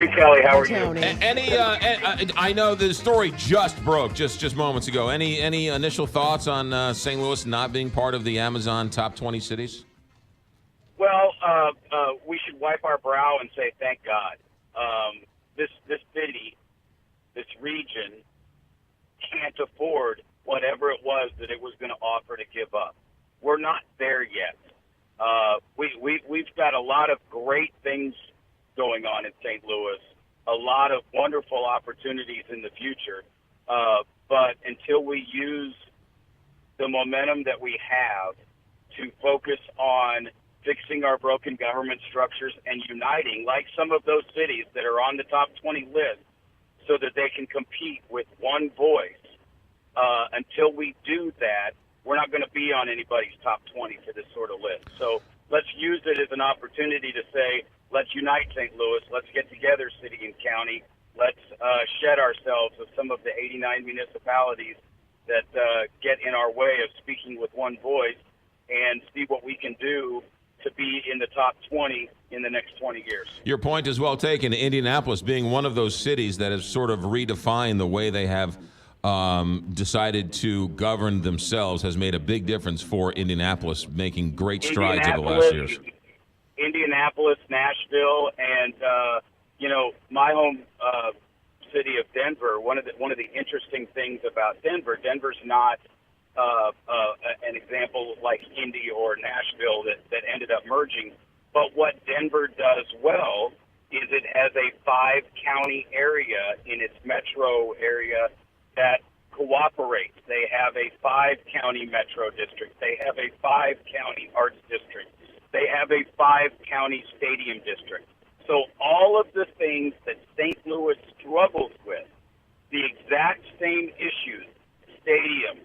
Hey, Kelly, how are you? Tony. I know the story just broke just moments ago. Any initial thoughts on St. Louis not being part of the Amazon top 20 cities? Well, we should wipe our brow and say thank God. This city, this region, can't afford whatever it was that it was going to offer to give up. We're not there yet. We've got a lot of great things going on in St. Louis, a lot of wonderful opportunities in the future. But until we use the momentum that we have to focus on fixing our broken government structures and uniting, like some of those cities that are on the top 20 list, so that they can compete with one voice, until we do that, we're not going to be on anybody's top 20 for this sort of list. So let's use it as an opportunity to say, let's unite St. Louis. Let's get together, city and county. Let's shed ourselves of some of the 89 municipalities that get in our way of speaking with one voice, and see what we can do to be in the top 20 in the next 20 years. Your point is well taken. Indianapolis being one of those cities that has sort of redefined the way they have decided to govern themselves has made a big difference for Indianapolis, making great strides over the last years. Indianapolis, Nashville, and my home city of Denver. One of the interesting things about Denver's not an example like Indy or Nashville that ended up merging. But what Denver does well is it has a 5-county area in its metro area that cooperates. They have a 5-county metro district. They have a 5-county arts district. They have a 5-county stadium district. So all of the things that St. Louis struggles with, the exact same issues, stadiums,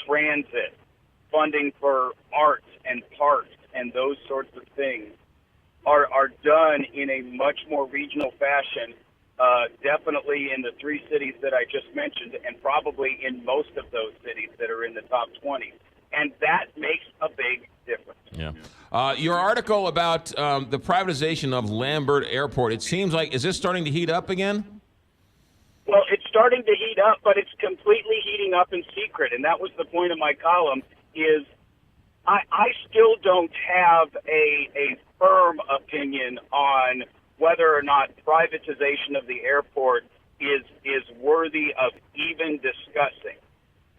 transit, funding for arts and parks and those sorts of things, are done in a much more regional fashion, definitely in the 3 cities that I just mentioned, and probably in most of those cities that are in the top 20. And that makes a big difference. Yeah. Your article about the privatization of Lambert Airport, it seems like, is this starting to heat up again? Well, it's starting to heat up, but it's completely heating up in secret. And that was the point of my column, is I still don't have a firm opinion on whether or not privatization of the airport is worthy of even discussing.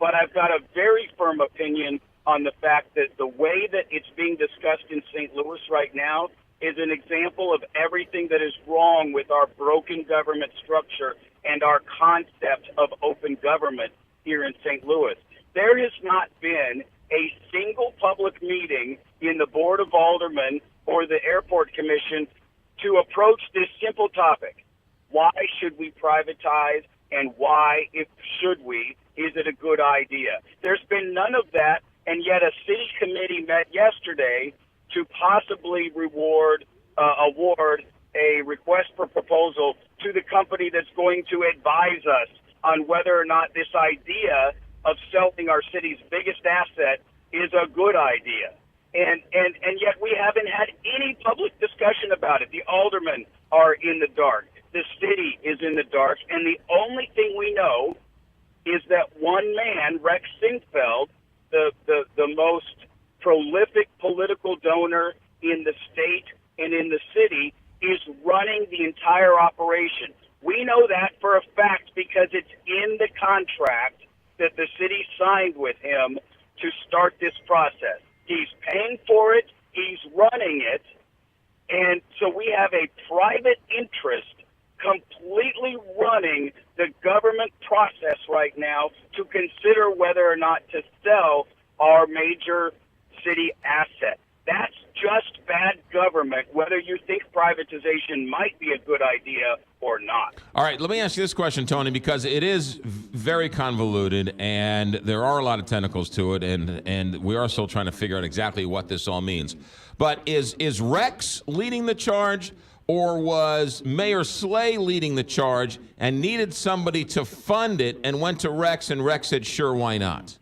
But I've got a very firm opinion on the fact that the way that it's being discussed in St. Louis right now is an example of everything that is wrong with our broken government structure and our concept of open government here in St. Louis. There has not been a single public meeting in the Board of Aldermen or the Airport Commission to approach this simple topic. Why should we privatize, and why, if should we, is it a good idea? There's been none of that, and yet a city committee met yesterday to possibly award a request for proposal to the company that's going to advise us on whether or not this idea of selling our city's biggest asset is a good idea. And yet we haven't had any public discussion about it. The aldermen are in the dark. The city is in the dark. And the only thing we know is that one man, Rex Sinquefield, the most prolific political donor in the state and in the city, is running the entire operation. We know that for a fact because it's in the contract that the city signed with him to start this process. He's paying for it. He's running it. And so we have a private interest completely running the government process right now to consider whether or not to sell our major city asset. That's just bad government, whether you think privatization might be a good idea or not. All right, let me ask you this question, Tony, because it is very convoluted and there are a lot of tentacles to it, and we are still trying to figure out exactly what this all means. But is Rex leading the charge, or was Mayor Slay leading the charge and needed somebody to fund it and went to Rex, and Rex said, sure, why not?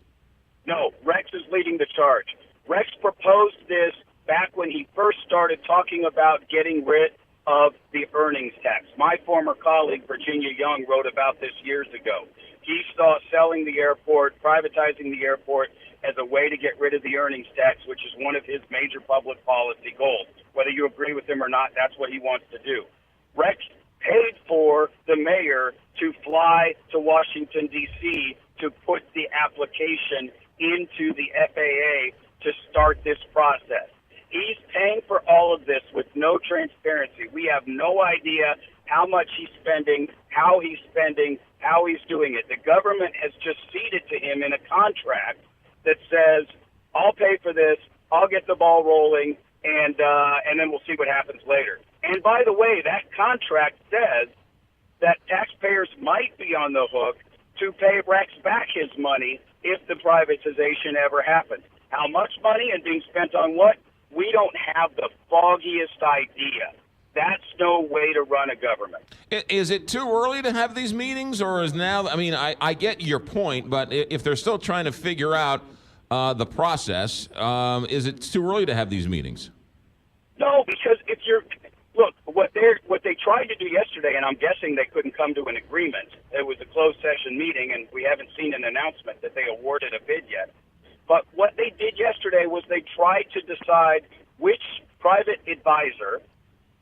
No, Rex is leading the charge. Rex proposed this back when he first started talking about getting rid of the earnings tax. My former colleague, Virginia Young, wrote about this years ago. He saw selling the airport, privatizing the airport as a way to get rid of the earnings tax, which is one of his major public policy goals. Whether you agree with him or not, that's what he wants to do. Rex paid for the mayor to fly to Washington, D.C. to put the application into the FAA to start this process. He's paying for all of this with no transparency. We have no idea how much he's spending, how he's doing it. The government has just ceded to him in a contract that says, I'll pay for this, I'll get the ball rolling, and then we'll see what happens later. And by the way, that contract says that taxpayers might be on the hook to pay Rex back his money if the privatization ever happens. How much money and being spent on what? We don't have the foggiest idea. That's no way to run a government. Is it too early to have these meetings, or is now, I mean, I get your point, but if they're still trying to figure out the process, is it too early to have these meetings? No, because if you're, look, what they tried to do yesterday, and I'm guessing they couldn't come to an agreement. It was a closed session meeting, and we haven't seen an announcement that they awarded a bid yet. But what they did yesterday was they tried to decide which private advisor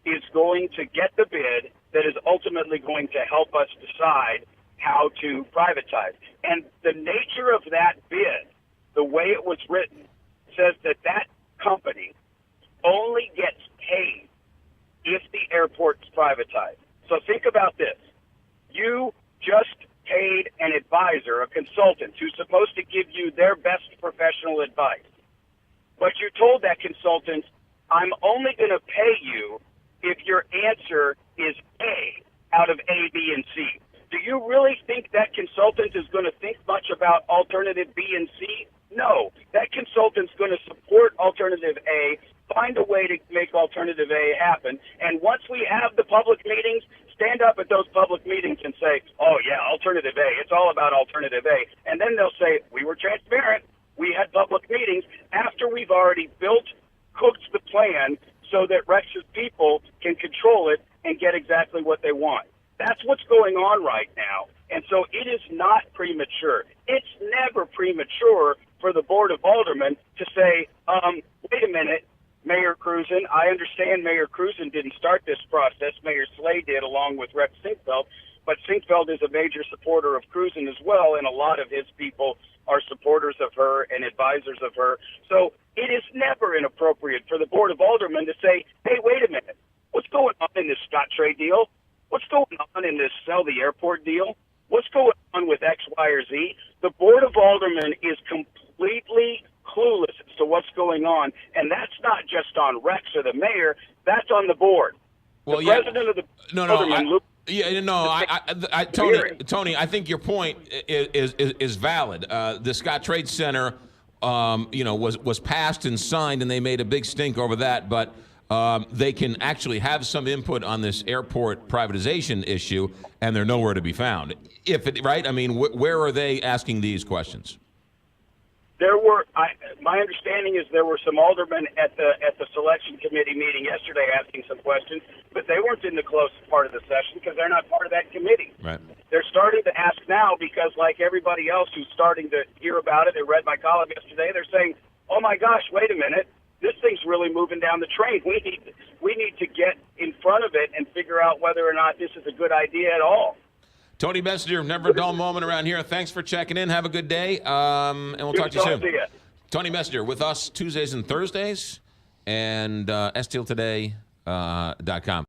is going to get the bid that is ultimately going to help us decide how to privatize. And the nature of that bid, the way it was written, says that that company only gets paid if the airport's privatized. So think about this. You just paid an advisor, a consultant, who's supposed to give you their best professional advice. But you told that consultant, I'm only going to pay you if your answer is A out of A, B, and C. Do you really think that consultant is going to think much about alternative B and C? No. That consultant's going to support alternative A, find a way to make alternative A happen, and once we have the public meetings, stand up at those public meetings and say, oh, yeah, alternative A, it's all about alternative A. And then they'll say, we were transparent, we had public meetings, after we've already built, cooked the plan so that Rex's people can control it and get exactly what they want. That's what's going on right now. And so it is not premature. It's never premature for the Board of Aldermen to say, wait a minute, Mayor Cruzen, I understand Mayor Cruzen didn't start this process. Mayor Slay did, along with Rex Sinquefield. But Sinquefield is a major supporter of Cruzen as well, and a lot of his people are supporters of her and advisors of her. So it is never inappropriate for the Board of Aldermen to say, hey, wait a minute, what's going on in this Scottrade deal? What's going on in this sell the airport deal? What's going on with X, Y, or Z? The Board of Aldermen is completely clueless as to what's going on, and that's not just on Rex or the mayor, that's on the board. Well, the yeah. president of the Tony, I think your point is valid. The Scottrade Center, was passed and signed, and they made a big stink over that. But they can actually have some input on this airport privatization issue, and they're nowhere to be found. Right? I mean, where are they asking these questions? My understanding is there were some aldermen at the selection committee meeting yesterday asking some questions, but they weren't in the close part of the session because they're not part of that committee. Right. They're starting to ask now because, like everybody else who's starting to hear about it, they read my column yesterday, they're saying, oh my gosh, wait a minute, this thing's really moving down the train. We need to get in front of it and figure out whether or not this is a good idea at all. Tony Messenger, never a dull moment around here. Thanks for checking in. Have a good day, and we'll talk to you soon. Tony Messenger with us Tuesdays and Thursdays, and STLtoday.com.